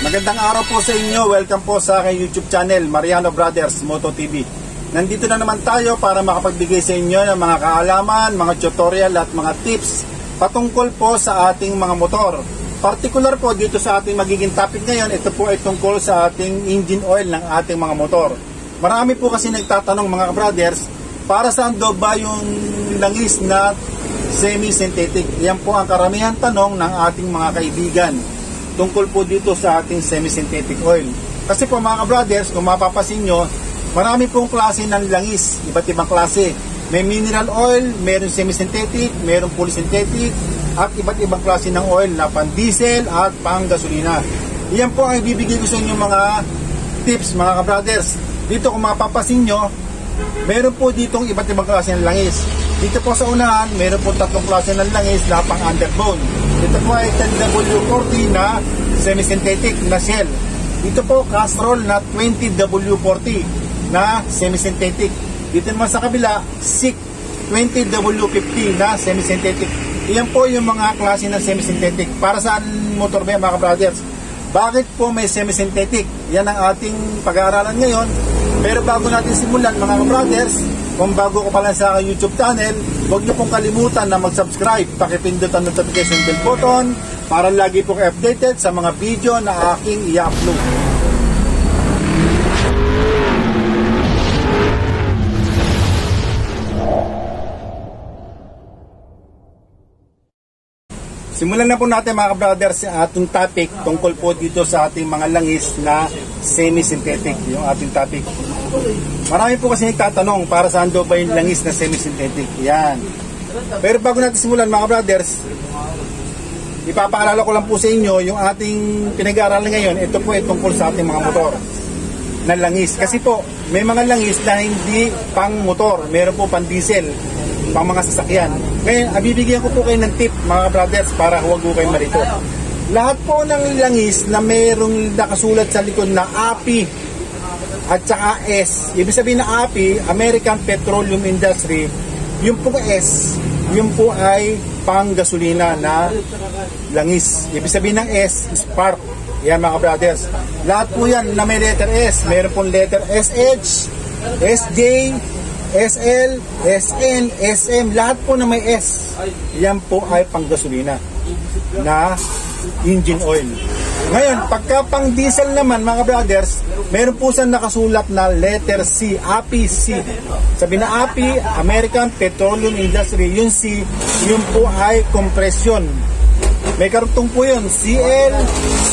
Magandang araw po sa inyo. Welcome po sa aking YouTube channel, Mariano Brothers Moto TV. Nandito na naman tayo para makapagbigay sa inyo ng mga kaalaman, mga tutorial at mga tips patungkol po sa ating mga motor. Particular po dito sa ating magiging topic ngayon, ito po ay tungkol sa ating engine oil ng ating mga motor. Marami po kasi nagtatanong mga brothers, para saan daw ba yung langis na semi-synthetic? Yan po ang karamihan tanong ng ating mga kaibigan tungkol po dito sa ating semi-synthetic oil. Kasi po mga brothers, kung mapapasin nyo, marami pong klase ng langis, iba't ibang klase. May mineral oil, mayroong semi-synthetic, mayroong polysynthetic, at iba't ibang klase ng oil na pang-diesel at pang-gasolina. Iyan po ang ibibigay ko sa inyo mga tips mga brothers. Dito kung mapapasin nyo, meron po ditong iba't ibang klase ng langis. Dito po sa unahan, meron po tatlong klase ng langis na pang-underbone. Ito po ay 10W40 na semi-synthetic na shell. Dito po Castrol na 20W40 na semi-synthetic. Dito naman sa kabila, SICK 20W50 na semi-synthetic. Iyan po yung mga klase ng semi-synthetic. Para saan motor ba mga brothers? Bakit po may semi-synthetic? Yan ang ating pag-aaralan ngayon. Pero bago natin simulan mga brothers, kung bago ko pa lang sa YouTube channel, huwag niyo pong kalimutan na mag-subscribe. Pakipindot ang notification bell button para lagi pong updated sa mga video na aking i-upload. Simulan na po natin mga brothers sa ating topic tungkol po dito sa ating mga langis na semi-synthetic, yung ating topic. Marami po kasi nagtatanong para saan daw ba yung langis na semi-synthetic. Yan. Pero bago natin simulan mga brothers, ipapaalala ko lang po sa inyo yung ating pinag-aaralan ngayon. Ito po ay tungkol sa ating mga motor na langis. Kasi po may mga langis na hindi pang motor, meron po pang diesel, pang mga sasakyan. Ngayon, bibigyan ko po kayo ng tip mga brothers para huwag po kayo marito. Lahat po ng langis na mayroong nakasulat sa likod na API at saka S, ibig sabihin na API, American Petroleum Industry, yung po S, yung po ay pang gasolina na langis. Ibig sabihin ng S, spark. Yan mga brothers. Lahat po yan na may letter S. Meron pong letter SH, SJ, SL, SN, SM, lahat po na may S. Yan po ay pang gasolina na engine oil. Ngayon, pagka pang diesel naman mga brothers, meron po siyang nakasulat na letter C, API C. Sabi na API, American Petroleum Industry, yung C, yun po ay compression. May karugtong po yun, CL,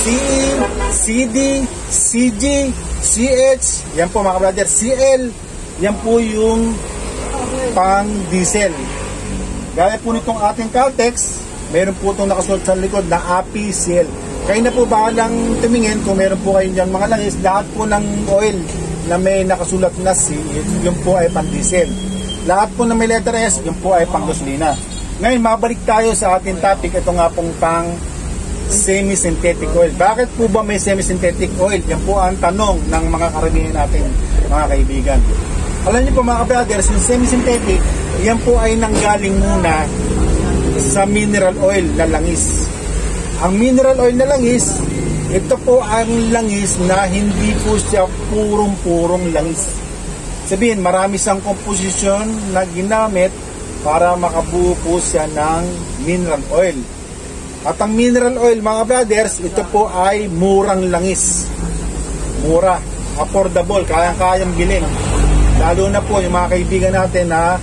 CE, CD, CG, CH, yan po mga brothers, CL, yan po yung pang diesel. Gaya po nitong ating Caltex, meron po itong nakasulat sa likod na APCL. Kayo na po bahalang tumingin kung meron po kayo dyan mga langis. Lahat po ng oil na may nakasulat na C, yun po ay pang diesel. Lahat po na may letter S, yun po ay pang gasolina. Ngayon mabalik tayo sa ating topic. Ito nga pong pang semi-synthetic oil. Bakit po ba may semi-synthetic oil? Yan po ang tanong ng mga karamihan natin mga kaibigan. Alam niyo po mga brothers, yung semi-synthetic, yan po ay nanggaling muna sa mineral oil na langis. Ang mineral oil na langis, ito po ang langis na hindi po siya purong-purong langis. Sabihin, marami siyang komposisyon na ginamit para makabuo po siya ng mineral oil. At ang mineral oil mga brothers, ito po ay murang langis. Mura, affordable, kayang-kayang bilhin. Lalo na po yung mga kaibigan natin na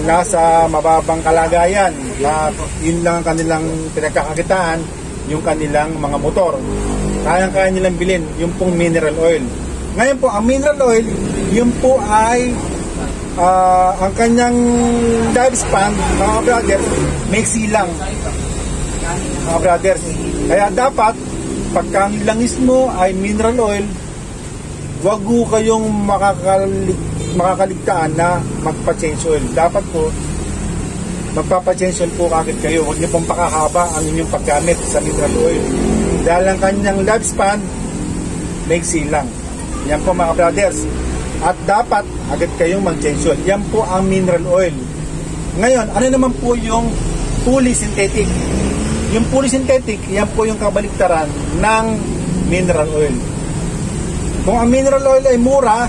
nasa mababang kalagayan, na yun lang ang kanilang pinagkakakitaan, yung kanilang mga motor. Kayang-kaya nilang bilhin yung pong mineral oil. Ngayon po, ang mineral oil, yun po ay ang kanyang lifespan, mga brothers, may silang. Mga brothers. Kaya dapat, pagka ang langis mo ay mineral oil, wag po kayong makakaligtaan na magpa-change oil. Dapat po, magpapa-change oil po kagad kayo. Huwag niyo pong pakahaba ang inyong paggamit sa mineral oil. Dahil ang kanyang lifespan, may silang. Yan po mga brothers. At dapat, agad kayong mag-change oil. Yan po ang mineral oil. Ngayon, ano naman po yung polysynthetic? Yung polysynthetic, yan po yung kabaliktaran ng mineral oil. Kung ang mineral oil ay mura,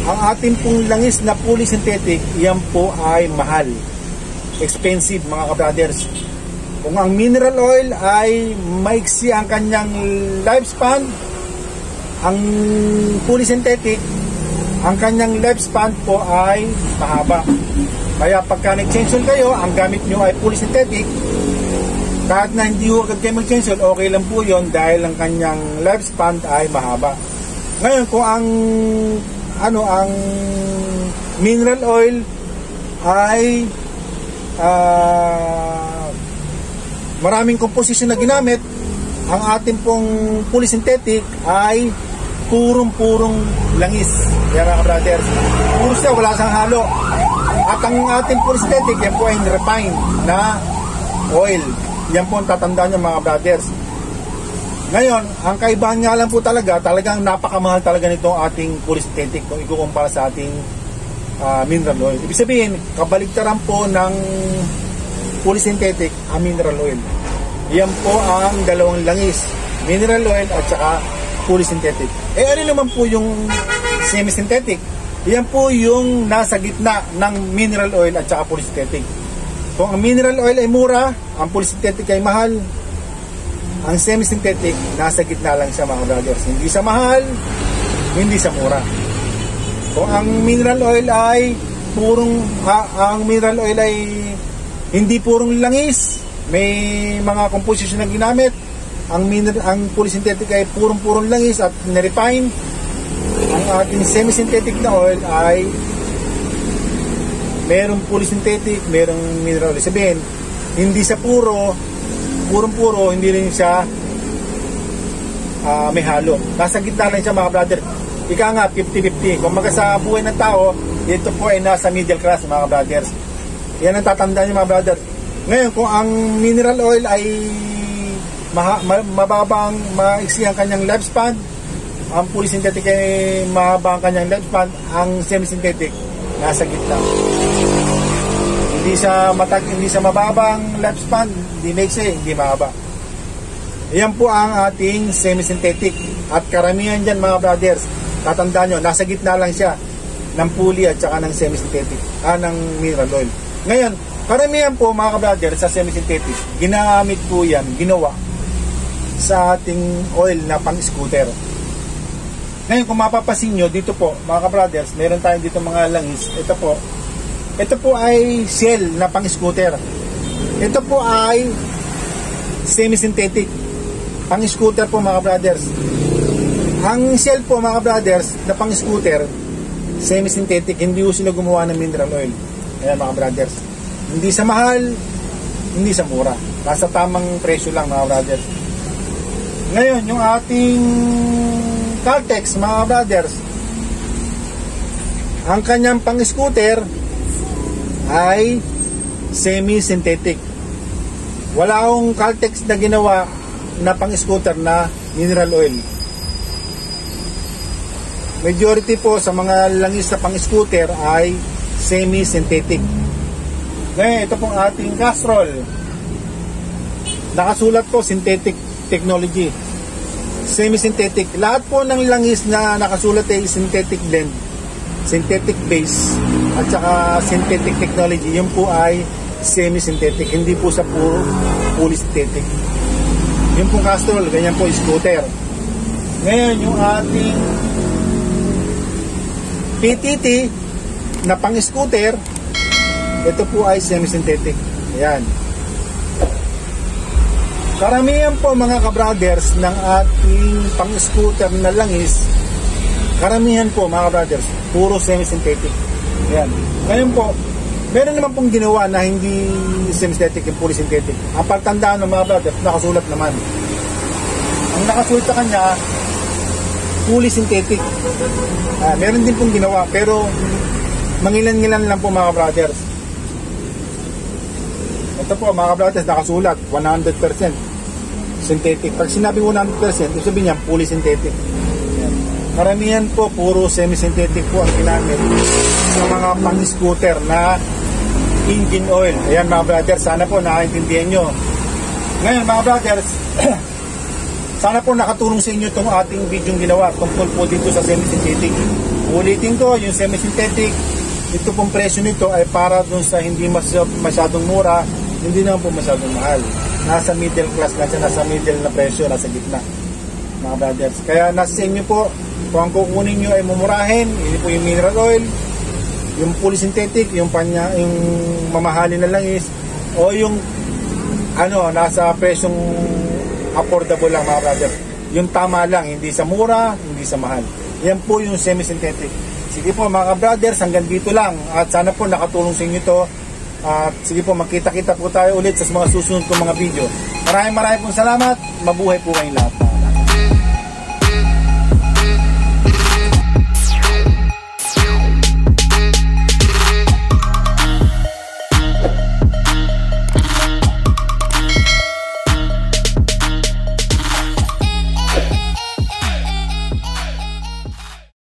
ang ating pong langis na fully synthetic, yan po ay mahal, expensive mga ka-brothers. Kung ang mineral oil ay maiksi ang kanyang lifespan, ang fully synthetic, ang kanyang lifespan po ay mahaba. Kaya pagka nag-change oil kayo, ang gamit nyo ay fully synthetic, kahit na hindi agad kayo mag-change oil, okay lang po yun dahil ang kanyang lifespan ay mahaba. Ngayon, kung ang mineral oil ay maraming composition na ginamit, ang ating pong fully synthetic ay purong langis. Yan mga brothers, puro siya, wala siyang halo. At ang ating fully synthetic, yan po ay refined na oil. Yan po ang tatandaan nyo mga brothers. Ngayon, ang kaibahan nga lang po talagang napakamahal talaga nitong ating fully synthetic kung ikukumpara sa ating mineral oil. Ibig sabihin, kabaligtaran po ng fully synthetic ang mineral oil. Yan po ang dalawang langis, mineral oil at saka fully synthetic. Ano naman po yung semi-synthetic? Yan po yung nasa gitna ng mineral oil at saka fully synthetic. Kung ang mineral oil ay mura, ang fully synthetic ay mahal, ang semi-synthetic nasa gitna lang siya mga brothers. Hindi sa mahal, hindi sa mura. Kung ang mineral oil ay hindi purong langis, may mga composition na ginamit, ang fully synthetic ay purong langis at na-refine, ang ating semi-synthetic na oil ay merong fully synthetic, merong mineral oil. Sabihin, hindi sa puro, hindi rin siya may halo. Nasa gitna lang siya mga brother. Ika nga, 50-50. Kung sa buhay ng tao, ito po ay nasa middle class mga brothers. Yan ang tatandaan niyo mga brother. Ngayon, kung ang mineral oil ay mababang maiksi ang kanyang lifespan, ang fully synthetic ay mahaba ang kanyang lifespan, ang semi-synthetic nasa gitna. Hindi sa mababang lifespan, hindi maiksi, hindi mahaba. Yan po ang ating semi-synthetic. At karamihan dyan mga brothers, tatandaan nyo, nasa gitna lang siya ng fully at saka ng semi-synthetic, ng mineral oil. Ngayon, karamihan po mga brothers sa semi-synthetic, ginamit po yan, ginawa sa ating oil na pang-scooter. Ngayon, kung mapapasin nyo, dito po mga brothers, meron tayong dito mga langis. Ito po ay shell na pang-scooter. Ito po ay semi-synthetic pang-scooter po mga brothers. Ang shell po mga brothers na pang-scooter, semi-synthetic, hindi po sila gumawa ng mineral oil. Ayan mga brothers, hindi sa mahal, hindi sa mura, nasa tamang presyo lang mga brothers. Ngayon, yung ating Caltex mga brothers, ang kanyang pang-scooter ay semi-synthetic. Wala akong Caltex na ginawa na pang-scooter na mineral oil. Majority po sa mga langis na pang-scooter ay semi-synthetic. Ngayon, ito pong ating Castrol. Nakasulat po synthetic technology. Semi-synthetic. Lahat po ng langis na nakasulat ay synthetic blend, synthetic base, at saka synthetic technology. Yun po ay semi-synthetic. Hindi po sa puro fully synthetic. Yun pong Castrol, ganyan po scooter. Ngayon, yung ating PTT na pang-scooter, ito po ay semi-synthetic. Ayan. Karamihan po mga ka-brothers ng ating pang-scooter na langis, karamihan po mga ka-brothers, puro semi-synthetic. Ayan. Ngayon po, meron naman pong ginawa na hindi semi-synthetic yung fully synthetic. Ang pagtandaan ng mga brothers, nakasulat naman. Ang nakasulat sa kanya, fully synthetic. Meron din pong ginawa, pero mangilan-ngilan lang po mga brothers. Ito po mga brothers, nakasulat 100% synthetic. Pag sinabing 100%, ibig sabihin niya fully synthetic. Ayan. Karamihan po puro semi-synthetic po ang ginamit sa mga pang-scooter na engine oil. Ayan mga brothers, sana po nakaintindihan nyo. Ngayon mga brothers, Sana po nakatulong sa inyo itong ating video ginawa tungkol po dito sa semi-synthetic. Ulitin ko, yung semi-synthetic, ito pong presyo nito ay para dun sa hindi masyadong mura, hindi naman po masyadong mahal. Nasa middle class lang siya, nasa middle na presyo, nasa gitna, mga brothers. Kaya nasa sa inyo po, kung ang kukunin nyo ay mumurahin, yun po yung mineral oil, yung polysynthetic, yung mamahalin na langis, o yung nasa presyong affordable lang, mga brothers. Yung tama lang, hindi sa mura, hindi sa mahal. Yan po yung semi-synthetic. Sige po mga brothers, hanggang dito lang. At sana po nakatulong sa inyo to. At sige po, magkita-kita po tayo ulit sa mga susunod kong mga video. Maraming pong salamat. Mabuhay po kayong lahat.